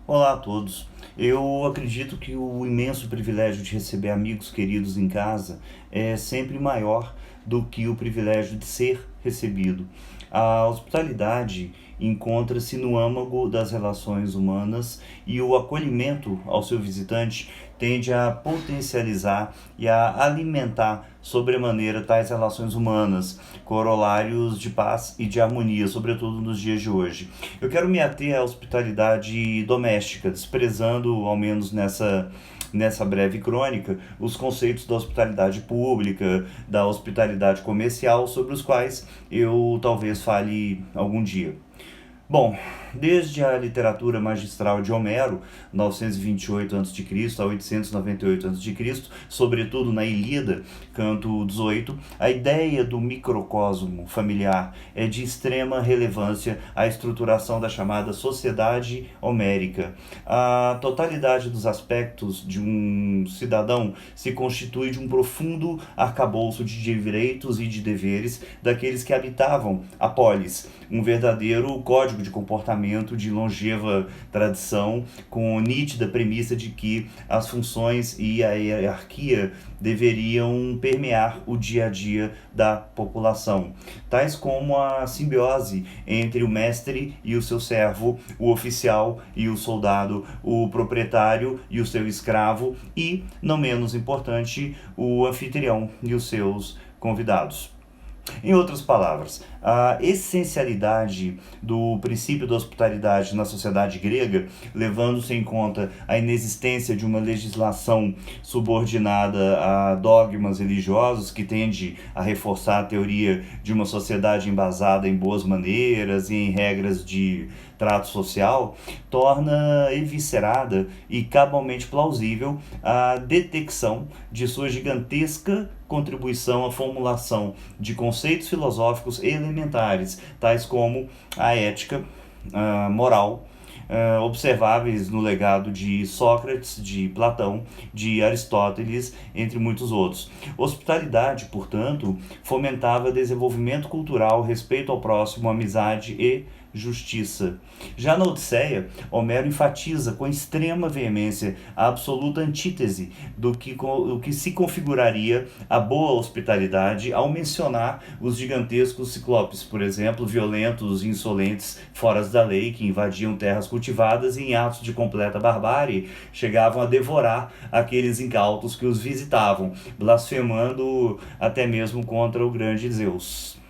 Olá a todos. Eu acredito que o imenso privilégio de receber amigos queridos em casa é sempre maior do que o privilégio de ser recebido. A hospitalidade encontra-se no âmago das relações humanas e o acolhimento ao seu visitante tende a potencializar e a alimentar sobremaneira tais relações humanas, corolários de paz e de harmonia, sobretudo nos dias de hoje. Eu quero me ater à hospitalidade doméstica, desprezando, ao menos nessa breve crônica, os conceitos da hospitalidade pública, da hospitalidade comercial, sobre os quais eu talvez fale algum dia. Bom, desde a literatura magistral de Homero, 928 a.C. a 898 a.C., sobretudo na Ilíada, canto 18, a ideia do microcosmo familiar é de extrema relevância à estruturação da chamada sociedade homérica. A totalidade dos aspectos de um cidadão se constitui de um profundo arcabouço de direitos e de deveres daqueles que habitavam a polis, um verdadeiro código de comportamento de longeva tradição, com nítida premissa de que as funções e a hierarquia deveriam permear o dia a dia da população, tais como a simbiose entre o mestre e o seu servo, o oficial e o soldado, o proprietário e o seu escravo e, não menos importante, o anfitrião e os seus convidados. Em outras palavras, a essencialidade do princípio da hospitalidade na sociedade grega, levando-se em conta a inexistência de uma legislação subordinada a dogmas religiosos que tende a reforçar a teoria de uma sociedade embasada em boas maneiras e em regras de trato social, torna eviscerada e cabalmente plausível a detecção de sua gigantesca contribuição à formulação de conceitos filosóficos elementares, tais como a ética, a moral, observáveis no legado de Sócrates, de Platão, de Aristóteles, entre muitos outros. Hospitalidade, portanto, fomentava desenvolvimento cultural, respeito ao próximo, amizade e justiça. Já na Odisseia, Homero enfatiza com extrema veemência a absoluta antítese do que se configuraria a boa hospitalidade ao mencionar os gigantescos ciclopes, por exemplo, violentos e insolentes foras da lei que invadiam terras cultivadas e em atos de completa barbárie chegavam a devorar aqueles incautos que os visitavam, blasfemando até mesmo contra o grande Zeus.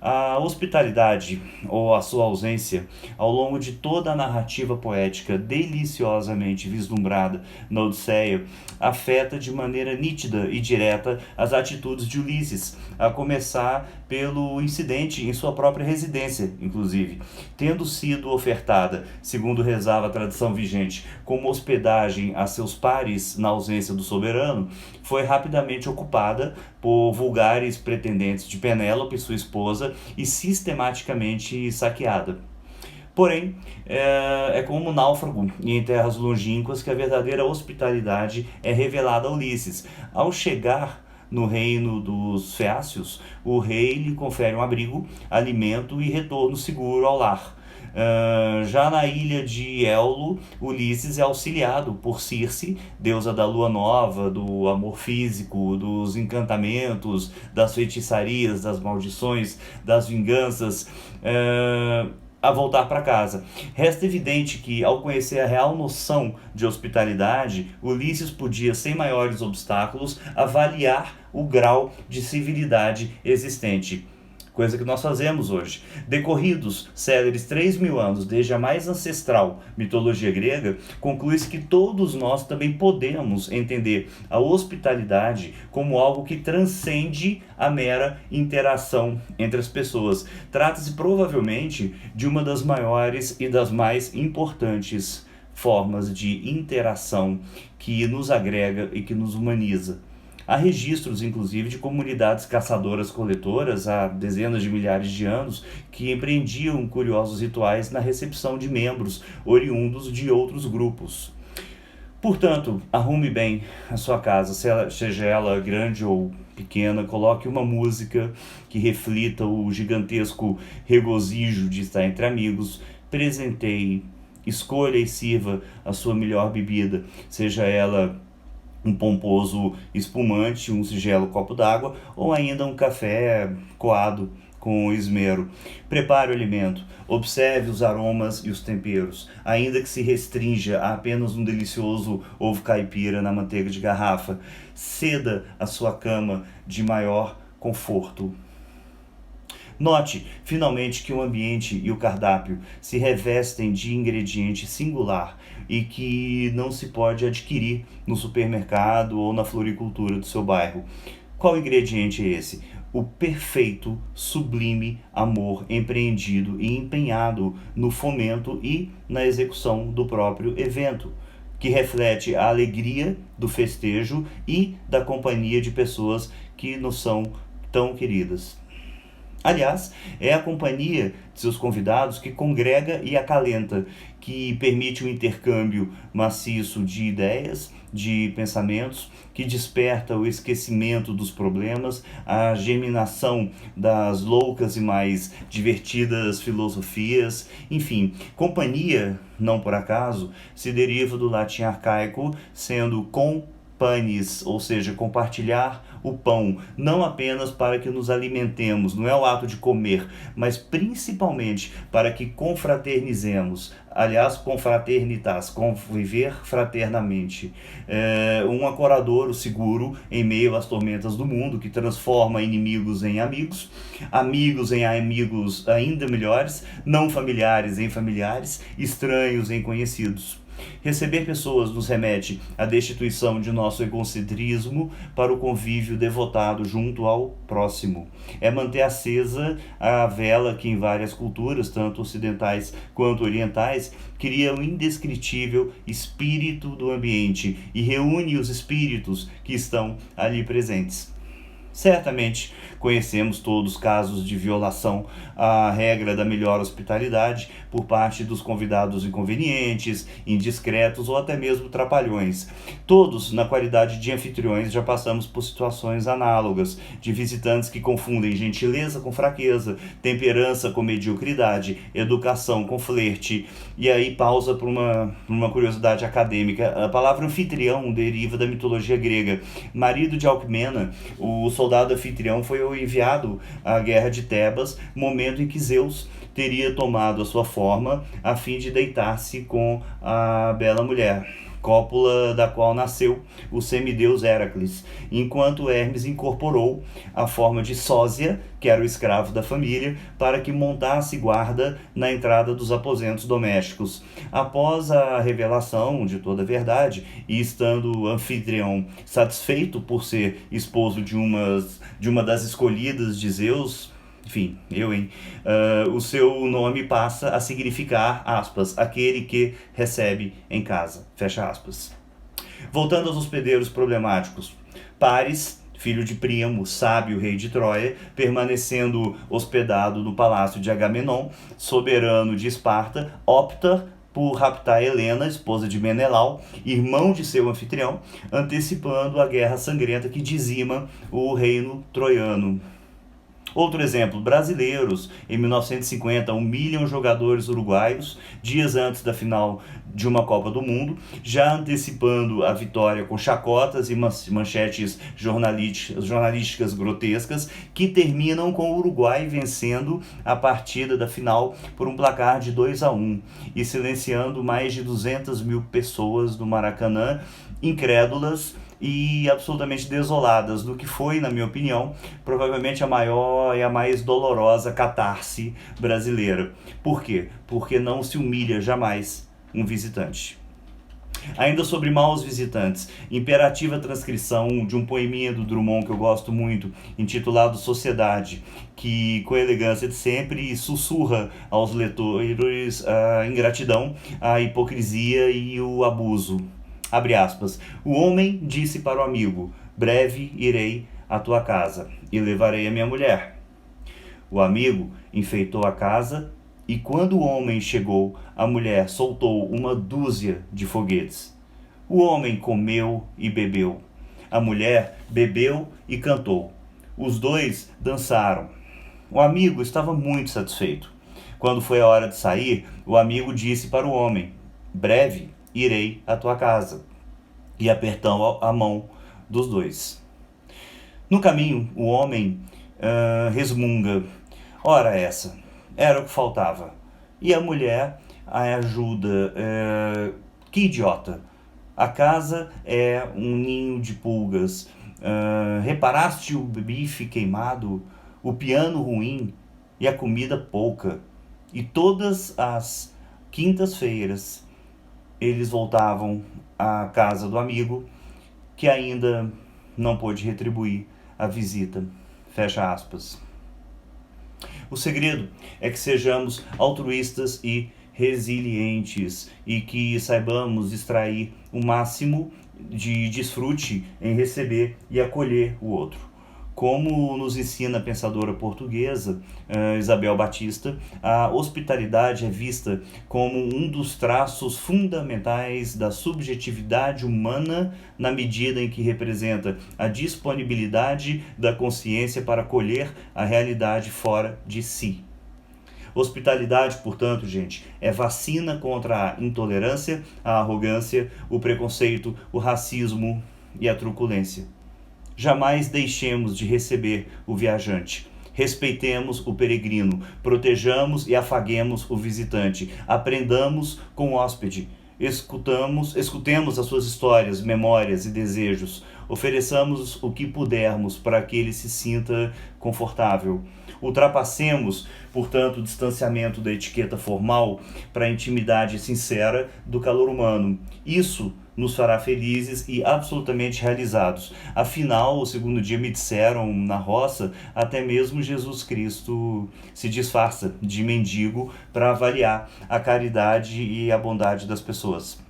A hospitalidade, ou a sua ausência, ao longo de toda a narrativa poética deliciosamente vislumbrada na Odisseia, afeta de maneira nítida e direta as atitudes de Ulisses, a começar pelo incidente em sua própria residência, inclusive, tendo sido ofertada, segundo rezava a tradição vigente, como hospedagem a seus pares na ausência do soberano, foi rapidamente ocupada por vulgares pretendentes de Penélope, sua esposa, e sistematicamente saqueada. Porém, é como um náufrago em terras longínquas que a verdadeira hospitalidade é revelada a Ulisses. Ao chegar no reino dos Feácios, o rei lhe confere um abrigo, alimento e retorno seguro ao lar. Já na ilha de Éolo, Ulisses é auxiliado por Circe, deusa da lua nova, do amor físico, dos encantamentos, das feitiçarias, das maldições, das vinganças, a voltar para casa. Resta evidente que, ao conhecer a real noção de hospitalidade, Ulisses podia, sem maiores obstáculos, avaliar o grau de civilidade existente, coisa que nós fazemos hoje. Decorridos céleres 3.000 anos desde a mais ancestral mitologia grega, conclui-se que todos nós também podemos entender a hospitalidade como algo que transcende a mera interação entre as pessoas. Trata-se provavelmente de uma das maiores e das mais importantes formas de interação que nos agrega e que nos humaniza. Há registros, inclusive, de comunidades caçadoras-coletoras há dezenas de milhares de anos que empreendiam curiosos rituais na recepção de membros oriundos de outros grupos. Portanto, arrume bem a sua casa, seja ela grande ou pequena, coloque uma música que reflita o gigantesco regozijo de estar entre amigos, presenteie Escolha e sirva a sua melhor bebida, seja ela um pomposo espumante, um singelo copo d'água ou ainda um café coado com esmero. Prepare o alimento, observe os aromas e os temperos, ainda que se restrinja a apenas um delicioso ovo caipira na manteiga de garrafa. Ceda a sua cama de maior conforto. Note, finalmente, que o ambiente e o cardápio se revestem de ingrediente singular e que não se pode adquirir no supermercado ou na floricultura do seu bairro. Qual ingrediente é esse? O perfeito, sublime amor empreendido e empenhado no fomento e na execução do próprio evento, que reflete a alegria do festejo e da companhia de pessoas que nos são tão queridas. Aliás, é a companhia de seus convidados que congrega e acalenta, que permite o intercâmbio maciço de ideias, de pensamentos, que desperta o esquecimento dos problemas, a germinação das loucas e mais divertidas filosofias. Enfim, companhia, não por acaso, se deriva do latim arcaico, sendo panis, ou seja, compartilhar o pão, não apenas para que nos alimentemos, não é o ato de comer, mas principalmente para que confraternizemos. Aliás, confraternitas, conviver fraternamente. Um ancoradouro seguro em meio às tormentas do mundo, que transforma inimigos em amigos, amigos em amigos ainda melhores, não familiares em familiares, estranhos em conhecidos. Receber pessoas nos remete à destituição de nosso egocentrismo para o convívio devotado junto ao próximo. É manter acesa a vela que em várias culturas, tanto ocidentais quanto orientais, cria um indescritível espírito do ambiente e reúne os espíritos que estão ali presentes. Certamente conhecemos todos casos de violação à regra da melhor hospitalidade por parte dos convidados inconvenientes, indiscretos ou até mesmo trapalhões. Todos, na qualidade de anfitriões, já passamos por situações análogas, de visitantes que confundem gentileza com fraqueza, temperança com mediocridade, educação com flerte. E aí pausa para uma curiosidade acadêmica. A palavra anfitrião deriva da mitologia grega. Marido de Alcmena, o soldado anfitrião, foi enviado à guerra de Tebas, momento em que Zeus teria tomado a sua forma a fim de deitar-se com a bela mulher, cópula da qual nasceu o semideus Heracles, enquanto Hermes incorporou a forma de sósia, que era o escravo da família, para que montasse guarda na entrada dos aposentos domésticos. Após a revelação de toda a verdade, e estando anfitrião satisfeito por ser esposo de uma das escolhidas de Zeus, enfim, o seu nome passa a significar, aspas, aquele que recebe em casa, fecha aspas. Voltando aos hospedeiros problemáticos, Paris, filho de Príamo, sábio rei de Troia, permanecendo hospedado no palácio de Agamenon, soberano de Esparta, opta por raptar Helena, esposa de Menelau, irmão de seu anfitrião, antecipando a guerra sangrenta que dizima o reino troiano. Outro exemplo, brasileiros, em 1950, humilham jogadores uruguaios dias antes da final de uma Copa do Mundo, já antecipando a vitória com chacotas e manchetes jornalísticas grotescas, que terminam com o Uruguai vencendo a partida da final por um placar de 2-1 e silenciando mais de 200 mil pessoas do Maracanã, incrédulas e absolutamente desoladas do que foi, na minha opinião, provavelmente a maior e a mais dolorosa catarse brasileira. Por quê? Porque não se humilha jamais um visitante. Ainda sobre maus visitantes, imperativa transcrição de um poeminha do Drummond que eu gosto muito, intitulado Sociedade, que com a elegância de sempre sussurra aos leitores a ingratidão, a hipocrisia e o abuso. Abre aspas. O homem disse para o amigo: breve irei à tua casa e levarei a minha mulher. O amigo enfeitou a casa e quando o homem chegou, a mulher soltou uma dúzia de foguetes. O homem comeu e bebeu. A mulher bebeu e cantou. Os dois dançaram. O amigo estava muito satisfeito. Quando foi a hora de sair, o amigo disse para o homem: breve irei à tua casa. E apertando a mão dos dois. No caminho, o homem resmunga: ora essa, era o que faltava. E a mulher a ajuda: que idiota, a casa é um ninho de pulgas. Reparaste o bife queimado, o piano ruim e a comida pouca. E todas as quintas-feiras eles voltavam à casa do amigo, que ainda não pôde retribuir a visita. Fecha aspas. O segredo é que sejamos altruístas e resilientes e que saibamos extrair o máximo de desfrute em receber e acolher o outro. Como nos ensina a pensadora portuguesa Isabel Batista, a hospitalidade é vista como um dos traços fundamentais da subjetividade humana, na medida em que representa a disponibilidade da consciência para acolher a realidade fora de si. Hospitalidade, portanto, gente, é vacina contra a intolerância, a arrogância, o preconceito, o racismo e a truculência. Jamais deixemos de receber o viajante. Respeitemos o peregrino, protejamos e afaguemos o visitante, aprendamos com o hóspede, escutemos as suas histórias, memórias e desejos, ofereçamos o que pudermos para que ele se sinta confortável. Ultrapassemos, portanto, o distanciamento da etiqueta formal para a intimidade sincera do calor humano. Isso nos fará felizes e absolutamente realizados. Afinal, o segundo dia me disseram, na roça, até mesmo Jesus Cristo se disfarça de mendigo para avaliar a caridade e a bondade das pessoas.